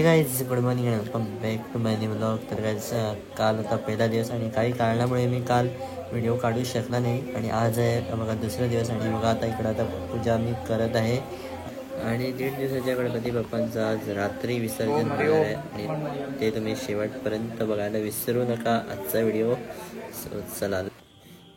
हे guys good morning and welcome back to my new blog. तर guys काल होता पहिला दिवस आणि काही कारणामुळे मी काल व्हिडिओ काढू शकला नाही आणि आज आहे बघा दुसरा दिवस आणि बघा आता इकडं आता पूजा मी करत आहे आणि 1.5 दिवसाच्या गणपती बाप्पांचं आज रात्री विसर्जन होणार आहे आणि ते तुम्ही शेवटपर्यंत बघायला विसरू नका आजचा व्हिडिओ. चला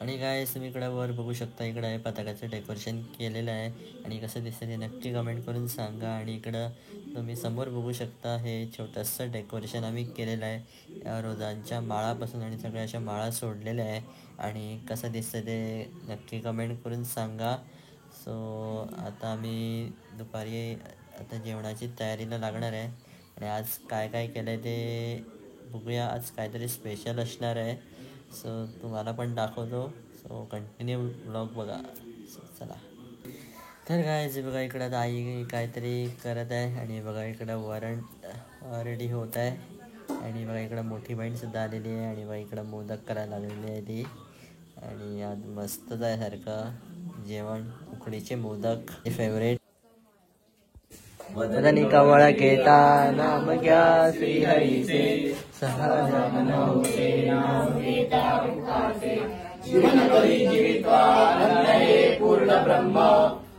आणि काय तुम्ही इकडं वर बघू शकता, इकडं आहे पताकाचं डेकोरेशन केलेलं आहे आणि कसं दिसतं ते नक्की कमेंट करून सांगा. आणि इकडं तुम्ही समोर बघू शकता हे छोटंसं डेकोरेशन आम्ही केलेलं आहे रोजांच्या माळापासून आणि सगळ्या अशा माळा सोडलेल्या आहे आणि कसं दिसतं ते नक्की कमेंट करून सांगा. सो आता आम्ही दुपारी आता जेवणाची तयारीला लागणार आहे आणि आज काय काय केलं आहे ते बघूया. आज काहीतरी स्पेशल असणार आहे, सो तुम्हाला पण दाखवतो. सो कंटिन्यू ब्लॉग बघा. सो चला. तर काय बघा इकडं आता आई काहीतरी करत आहे आणि बघा इकडं वरण रेडी होत आहे आणि बघा इकडं मोठी बहीणसुद्धा आलेली आहे आणि बघा इकडं मोदक करायला लागलेली आहे ती. आणि आज मस्तच आहे सारखं जेवण, उकडीचे मोदक फेवरेट. वदनी कवळ घेता नाम घ्या श्रीहरीचे सहाजा मनोसे नाम घेता उठासे जीवन करी जीवित्वानंदये पूर्ण ब्रह्म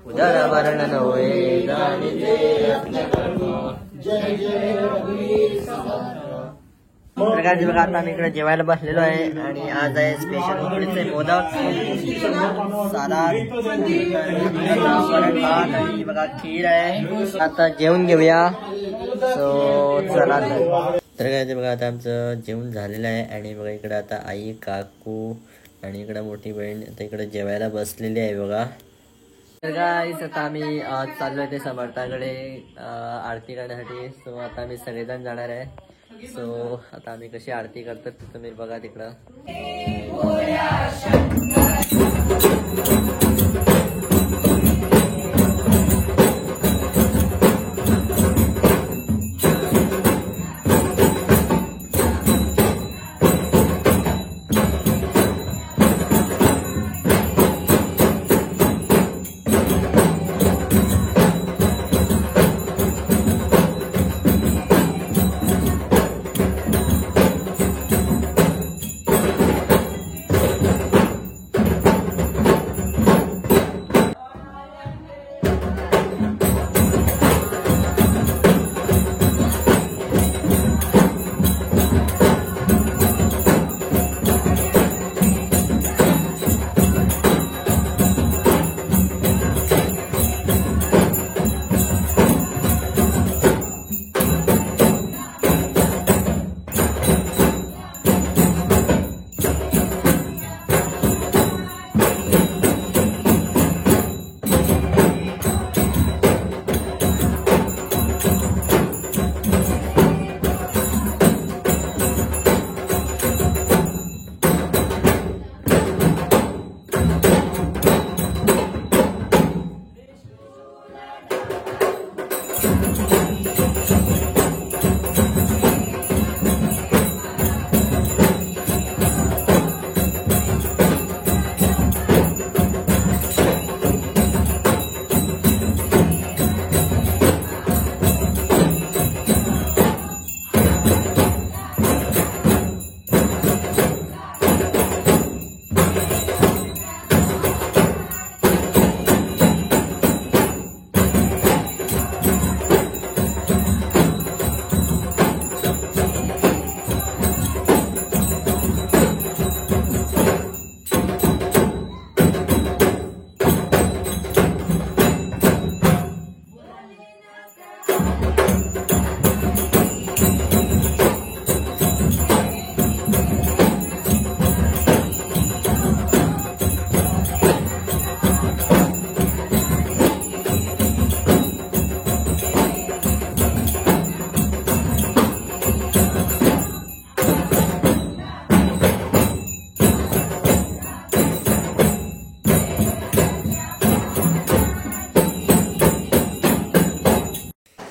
उदर वर्णन होय जाणिते रत्नकर्म जय जय रघुवीर समर्थ. प्रकारचे बघा आता आम्ही इकडे जेवायला बसलेलो आहे आणि आज आहे स्पेशल उकडीचे मोदक, सलाद, वरण भात आणि बघा खीर आहे. आता जेवून घेऊया. सो चला. तर काय बघा आता आमचं जेवण झालेलं आहे आणि बघा इकडे आता आई काकू आणि इकडे मोठी बहीण आता इकडे जेवायला बसलेली आहे बघा. तर गाईस आता आम्ही चाललोय ते समर्थाकडे आरती करण्यासाठी. सो आता आम्ही सगळेजण जाणार आहे. सो आता आम्ही कशी आरती करतो ते तुम्ही बघा तिकडं.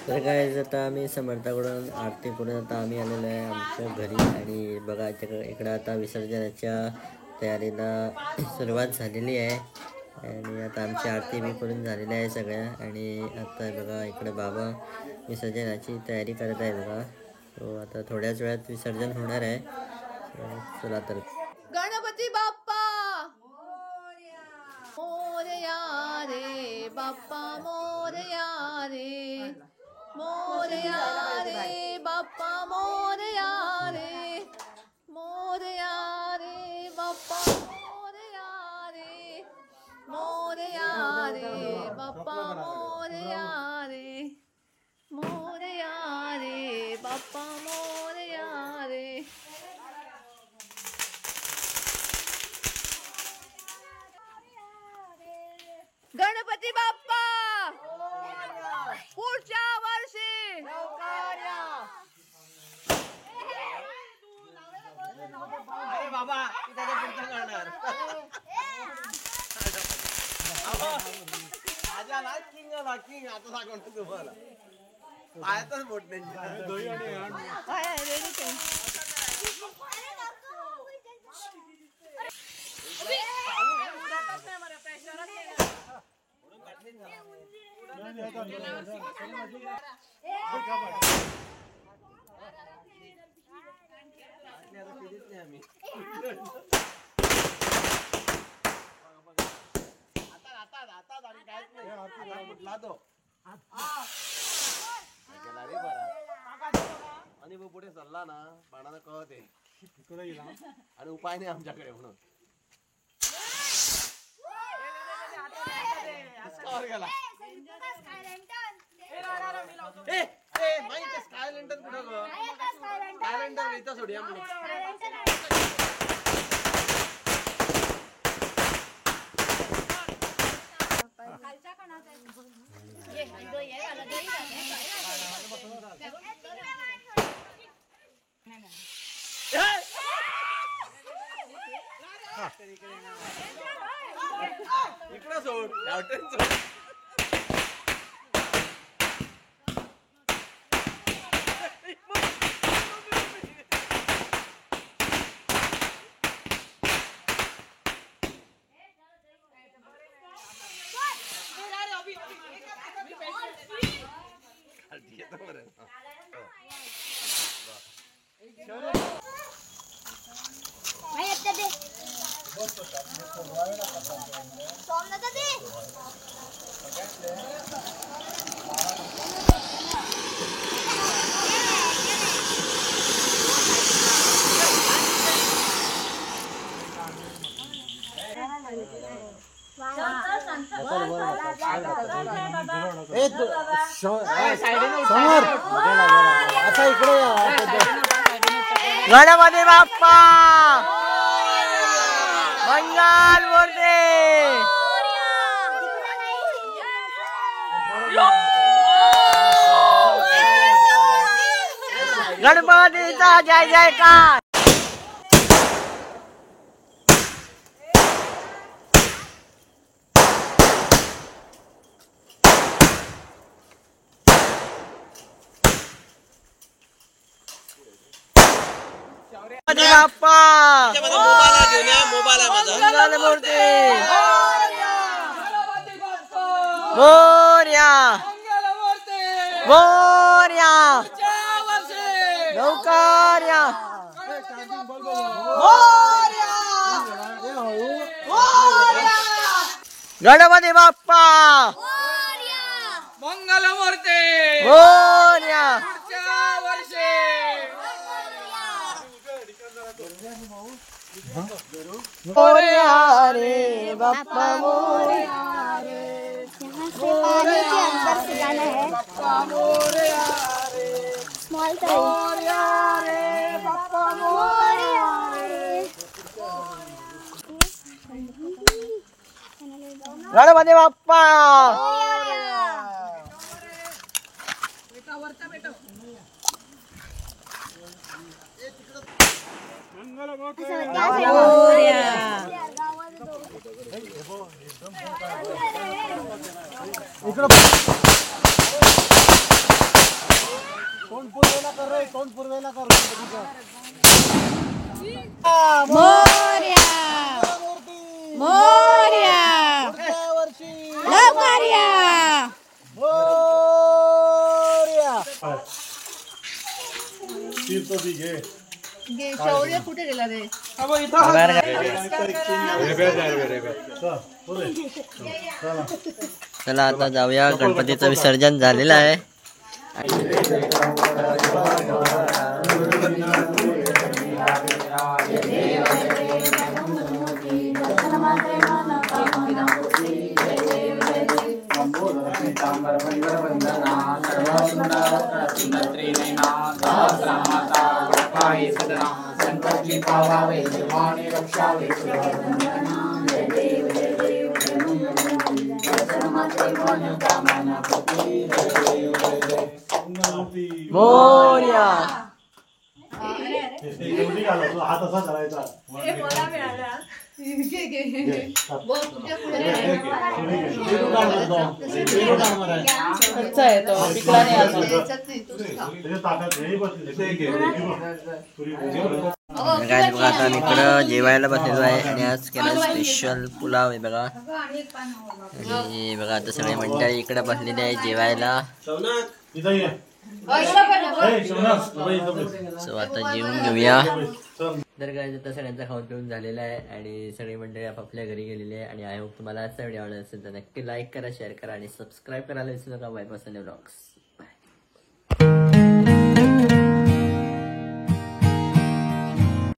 तर काय आता आम्ही समर्थाकडून आरती करून आता आम्ही आलेलो आहे आमच्या घरी आणि बघा इकडं आता विसर्जनाच्या तयारीला सुरुवात झालेली आहे आणि आता आमची आरती बी करून झालेली आहे सगळ्या. आणि आता बघा इकडे बाबा विसर्जनाची तयारी करत आहे बघा. तो आता थोड्याच वेळात विसर्जन होणार आहे. चला तर गणपती बाप्पा मोरया रे, बाप्पा मोरया रे, मोरया रे, बाप्पा मोरया रे, मोरया रे, बाप्पा मोरया रे, मोरया रे, बाप्पा मोरया रे, मोरया रे, बाप्पा मोरया रे. गणपती बाप्पा पुढच्या वर्षी बाबा पुढचं करणार किंग आता सांगतो तुम्हाला पायातच बोट आणि पुढे चालला ना पाण्याला कळते आणि उपाय नाही आमच्याकडे म्हणून गेला स्कायलँडर कुठं ग स्कायलँडर इथं सोडूया इकडं सोड गणपती बाप्पा मंगल मूर्ती गणपतीचा जय जयकार. गणपती बाप्पा मंगल मूर्ती मोरया मोरया लवकर या गणपती बाप्पा मंगल मूर्ती मोरया मोरया रे बाप्पा मोरया रे पानी के अंदर से जाना है स्मॉल गणपती बाप्पा कौन पूर्वेला कर रहे कौन पूर्वेला कर मोरया मोरया शौर्य कुठे गेला रे? चला आता जाऊया, गणपतीचं विसर्जन झालेलं आहे. मोरया. हात असा करायचा. काय बघा, आता आम्ही इकडं जेवायला बसलेलो आहे आणि आज केलं स्पेशल पुलाव आहे बघा. आणि बघा आता सगळे मंडळी इकडे बसलेले आहे जेवायला. सो आता जेवून घेऊया. तर काय आता सगळ्यांचा खाऊन पिऊन झालेला आहे आणि सगळी मंडळी आपापल्या घरी गेलेली आहे. आणि आय होप तुम्हाला आजचा व्हिडिओ आवडला असेल तर नक्की लाईक करा, शेअर करा आणि सबस्क्राईब करायला विसरू नका. By person vlogs.